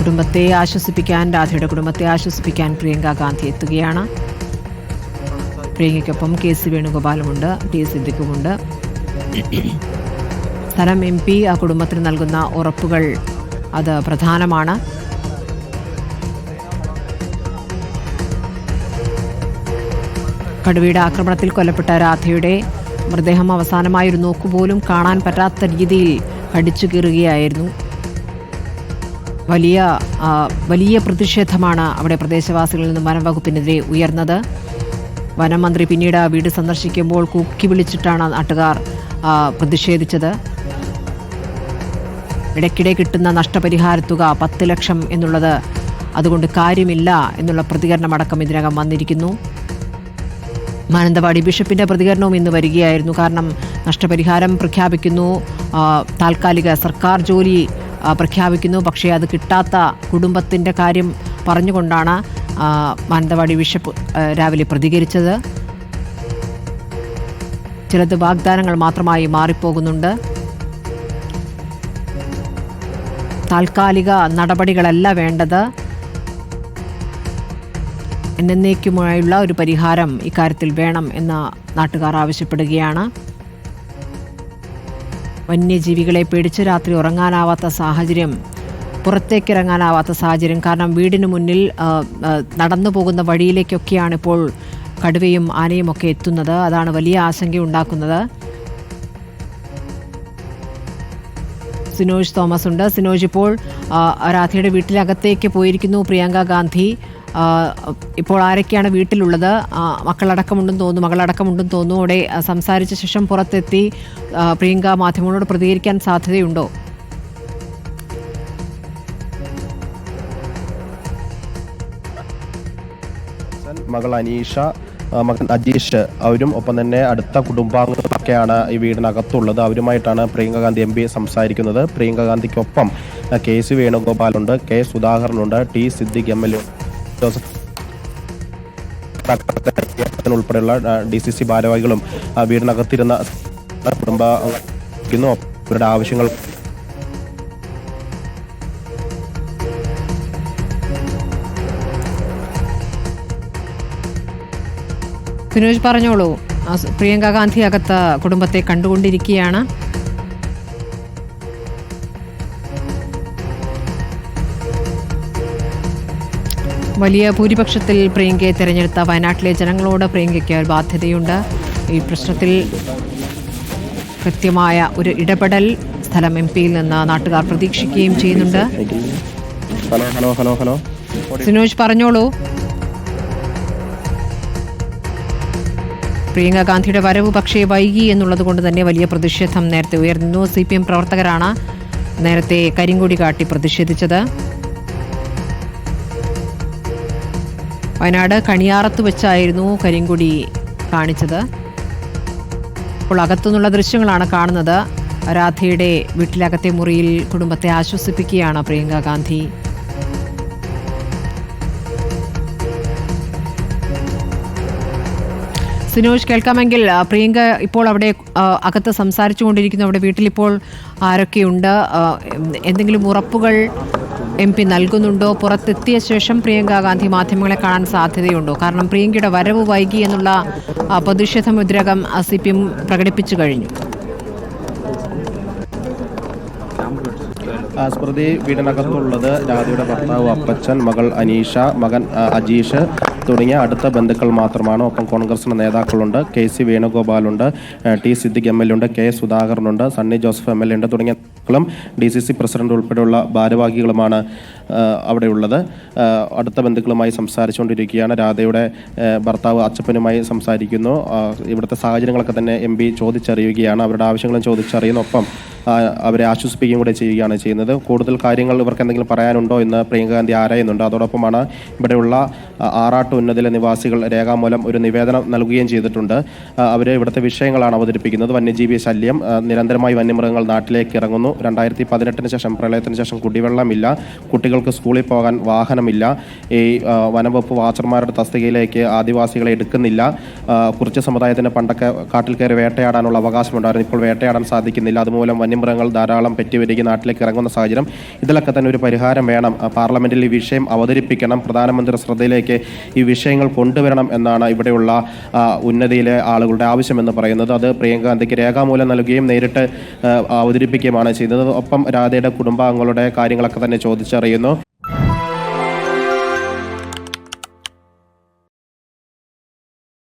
കുടുംബത്തെ ആശ്വസിപ്പിക്കാൻ രാധയുടെ കുടുംബത്തെ ആശ്വസിപ്പിക്കാൻ പ്രിയങ്ക ഗാന്ധി എത്തുകയാണ്. പ്രിയങ്കയ്ക്കൊപ്പം KC വേണുഗോപാലുമുണ്ട്, T സിദ്ദിഖുമുണ്ട്. സ്ഥലം MP ആ കുടുംബത്തിന് നൽകുന്ന ഉറപ്പുകൾ അത് പ്രധാനമാണ്. കടുവയുടെ ആക്രമണത്തിൽ കൊല്ലപ്പെട്ട രാധയുടെ മൃതദേഹം അവസാനമായി ഒരു നോക്കുപോലും കാണാൻ പറ്റാത്ത രീതിയിൽ കടിച്ചു കീറുകയായിരുന്നു. വലിയ പ്രതിഷേധമാണ് അവിടെ പ്രദേശവാസികളിൽ നിന്നും വനം വകുപ്പിനെതിരെ ഉയർന്നത്. വനം മന്ത്രി പിന്നീട് വീട് സന്ദർശിക്കുമ്പോൾ കൂക്കി വിളിച്ചിട്ടാണ് നാട്ടുകാർ പ്രതിഷേധിച്ചത്. ഇടയ്ക്കിടെ കിട്ടുന്ന നഷ്ടപരിഹാര തുക 10 ലക്ഷം എന്നുള്ളത് അതുകൊണ്ട് കാര്യമില്ല എന്നുള്ള പ്രതികരണമടക്കം ഇതിനകം വന്നിരിക്കുന്നു. മാനന്തവാടി ബിഷപ്പിന്റെ പ്രതികരണവും ഇന്ന് വരികയായിരുന്നു. കാരണം നഷ്ടപരിഹാരം പ്രഖ്യാപിക്കുന്നു, താൽക്കാലിക സർക്കാർ ജോലി പ്രഖ്യാപിക്കുന്നു, പക്ഷേ അത് കിട്ടാത്ത കുടുംബത്തിൻ്റെ കാര്യം പറഞ്ഞുകൊണ്ടാണ് മാനന്തവാടി ബിഷപ്പ് രാവിലെ പ്രതികരിച്ചത്. ചിലത് വാഗ്ദാനങ്ങൾ മാത്രമായി മാറിപ്പോകുന്നുണ്ട്. താൽക്കാലിക നടപടികളല്ല വേണ്ടത്, എന്നേക്കുമായുള്ള ഒരു പരിഹാരം ഇക്കാര്യത്തിൽ വേണം എന്ന് നാട്ടുകാർ ആവശ്യപ്പെടുകയാണ്. വന്യജീവികളെ പേടിച്ച് രാത്രി ഉറങ്ങാനാവാത്ത സാഹചര്യം, പുറത്തേക്കിറങ്ങാനാവാത്ത സാഹചര്യം. കാരണം വീടിന് മുന്നിൽ നടന്നു പോകുന്ന വഴിയിലേക്കൊക്കെയാണ് ഇപ്പോൾ കടുവയും ആനയും ഒക്കെ എത്തുന്നത്. അതാണ് വലിയ ആശങ്കയുണ്ടാക്കുന്നത്. സിനോജ് തോമസ് ഉണ്ട്. സിനോജ്, ഇപ്പോൾ രാധയുടെ വീട്ടിലകത്തേക്ക് പോയിരിക്കുന്നു പ്രിയങ്ക ഗാന്ധി. ഇപ്പോൾ ആരൊക്കെയാണ് വീട്ടിലുള്ളത്? മകളടക്കമുണ്ടെന്ന് തോന്നുന്നു. അവിടെ സംസാരിച്ച ശേഷം പുറത്തെത്തി പ്രിയങ്ക മാധ്യമങ്ങളോട് പ്രതികരിക്കാൻ സാധ്യതയുണ്ടോ? മകൾ അനീഷ, മകൻ അജീഷ്, അവരും ഒപ്പം തന്നെ അടുത്ത കുടുംബാംഗങ്ങളൊക്കെയാണ് ഈ വീടിനകത്തുള്ളത്. അവരുമായിട്ടാണ് പ്രിയങ്ക ഗാന്ധി MP സംസാരിക്കുന്നത്. പ്രിയങ്ക ഗാന്ധിക്കൊപ്പം KC വേണുഗോപാലുണ്ട്, K സുധാകരനുണ്ട്, T സിദ്ദിഖ് MLA, ജോസഫ് ഉൾപ്പെടെയുള്ള DCC ഭാരവാഹികളും വീടിനകത്തിരുന്ന കുടുംബാംഗങ്ങൾ അവരുടെ ആവശ്യങ്ങൾ സിനോജ് പറഞ്ഞോളൂ. പ്രിയങ്ക ഗാന്ധി അകത്ത് കുടുംബത്തെ കണ്ടുകൊണ്ടിരിക്കുകയാണ്. വലിയ ഭൂരിപക്ഷത്തിൽ പ്രിയങ്കയെ തെരഞ്ഞെടുത്ത വയനാട്ടിലെ ജനങ്ങളോട് പ്രിയങ്കയ്ക്ക് ബാധ്യതയുണ്ട്. ഈ പ്രശ്നത്തിൽ കൃത്യമായ ഒരു ഇടപെടൽ സ്ഥലം MP-യിൽ നിന്ന് നാട്ടുകാർ പ്രതീക്ഷിക്കുകയും ചെയ്യുന്നുണ്ട്. സിനോജ് പറഞ്ഞോളൂ. പ്രിയങ്ക ഗാന്ധിയുടെ വരവ് പക്ഷേ വൈകി എന്നുള്ളത് കൊണ്ട് തന്നെ വലിയ പ്രതിഷേധം നേരത്തെ ഉയർന്നു. CPM പ്രവർത്തകരാണ് നേരത്തെ കരിങ്കൊടി കാട്ടി പ്രതിഷേധിച്ചത്. വയനാട് കണിയാറത്ത് വെച്ചായിരുന്നു കരിങ്കൊടി കാണിച്ചത്. ഇപ്പോൾ അകത്തുനിന്നുള്ള ദൃശ്യങ്ങളാണ് കാണുന്നത്. രാധയുടെ വീട്ടിലകത്തെ മുറിയിൽ കുടുംബത്തെ ആശ്വസിപ്പിക്കുകയാണ് പ്രിയങ്ക ഗാന്ധി. സിനോജ്, കേൾക്കാമെങ്കിൽ പ്രിയങ്ക ഇപ്പോൾ അവിടെ അകത്ത് സംസാരിച്ചു കൊണ്ടിരിക്കുന്നു. അവിടെ വീട്ടിലിപ്പോൾ ആരൊക്കെയുണ്ട്? എന്തെങ്കിലും ഉറപ്പുകൾ MP നൽകുന്നുണ്ടോ? പുറത്തെത്തിയ ശേഷം പ്രിയങ്ക ഗാന്ധി മാധ്യമങ്ങളെ കാണാൻ സാധ്യതയുണ്ടോ? കാരണം പ്രിയങ്കയുടെ വരവ് വൈകി എന്നുള്ള പ്രതിഷേധം ഇതിനകം CPM പ്രകടിപ്പിച്ചു കഴിഞ്ഞു. സ്മൃതി, വീടിനകത്തുള്ളത് രാധയുടെ ഭർത്താവ് അപ്പച്ചൻ, മകൾ അനീഷ, മകൻ അജീഷ് തുടങ്ങിയ അടുത്ത ബന്ധുക്കൾ മാത്രമാണ്. ഒപ്പം കോൺഗ്രസിന്റെ നേതാക്കളുണ്ട്. KC വേണുഗോപാലുണ്ട്, T സിദ്ദിഖ് MLA ഉണ്ട്, K സുധാകരനുണ്ട്, സണ്ണി ജോസഫ് MLA ഉണ്ട് തുടങ്ങിയ DCC പ്രസിഡന്റ് ഉൾപ്പെടെയുള്ള ഭാരവാഹികളുമാണ് അവിടെയുള്ളത്. അടുത്ത ബന്ധുക്കളുമായി സംസാരിച്ചുകൊണ്ടിരിക്കുകയാണ്. രാധയുടെ ഭർത്താവ് അച്ചപ്പനുമായി സംസാരിക്കുന്നു. ഇവിടുത്തെ സാഹചര്യങ്ങളൊക്കെ തന്നെ MP ചോദിച്ചറിയുകയാണ്. അവരുടെ ആവശ്യങ്ങളും ചോദിച്ചറിയുന്നു. ഒപ്പം അവരെ ആശ്വസിപ്പിക്കുകയും കൂടെ ചെയ്യുകയാണ് ചെയ്യുന്നത്. കൂടുതൽ കാര്യങ്ങൾ ഇവർക്ക് എന്തെങ്കിലും പറയാനുണ്ടോ എന്ന് പ്രിയങ്ക ഗാന്ധി ആരായുന്നുണ്ട്. അതോടൊപ്പമാണ് ഇവിടെയുള്ള ആറാട്ട് ഉന്നതിലെ നിവാസികൾ രേഖാമൂലം ഒരു നിവേദനം നൽകുകയും ചെയ്തിട്ടുണ്ട്. അവർ ഇവിടുത്തെ വിഷയങ്ങളാണ് അവതരിപ്പിക്കുന്നത്. വന്യജീവി ശല്യം, നിരന്തരമായി വന്യമൃഗങ്ങൾ നാട്ടിലേക്ക് ഇറങ്ങുന്നു, 2018 ശേഷം പ്രളയത്തിന് ശേഷം കുടിവെള്ളമില്ല, കുട്ടികൾക്ക് സ്കൂളിൽ പോകാൻ വാഹനമില്ല, ഈ വനംവകുപ്പ് വാച്ചർമാരുടെ തസ്തികയിലേക്ക് ആദിവാസികളെ എടുക്കുന്നില്ല, കുറിച്യ സമുദായത്തിന് പണ്ടൊക്കെ കാട്ടിൽ കയറി വേട്ടയാടാനുള്ള അവകാശമുണ്ടായിരുന്നു, ഇപ്പോൾ വേട്ടയാടാൻ സാധിക്കുന്നില്ല, അതുമൂലം വന്യമൃഗങ്ങൾ ധാരാളം പെറ്റുവരികയും നാട്ടിലേക്ക് ഇറങ്ങുന്ന സാഹചര്യം, ഇതിലൊക്കെ തന്നെ ഒരു പരിഹാരം വേണം. പാർലമെന്റിൽ ഈ വിഷയം അവതരിപ്പിക്കണം, പ്രധാനമന്ത്രി ശ്രദ്ധയിലേക്ക് ഈ വിഷയങ്ങൾ കൊണ്ടുവരണം എന്നാണ് ഇവിടെയുള്ള ഉന്നതിയിലെ ആളുകളുടെ ആവശ്യമെന്ന് പറയുന്നത്. അത് പ്രിയങ്ക ഗാന്ധിക്ക് രേഖാമൂലം നൽകുകയും നേരിട്ട് അവതരിപ്പിക്കുകയുമാണ് ചെയ്യുന്നത്. ഒപ്പം രാധയുടെ കുടുംബാംഗങ്ങളുടെ കാര്യങ്ങളൊക്കെ തന്നെ ചോദിച്ചറിയുന്നു.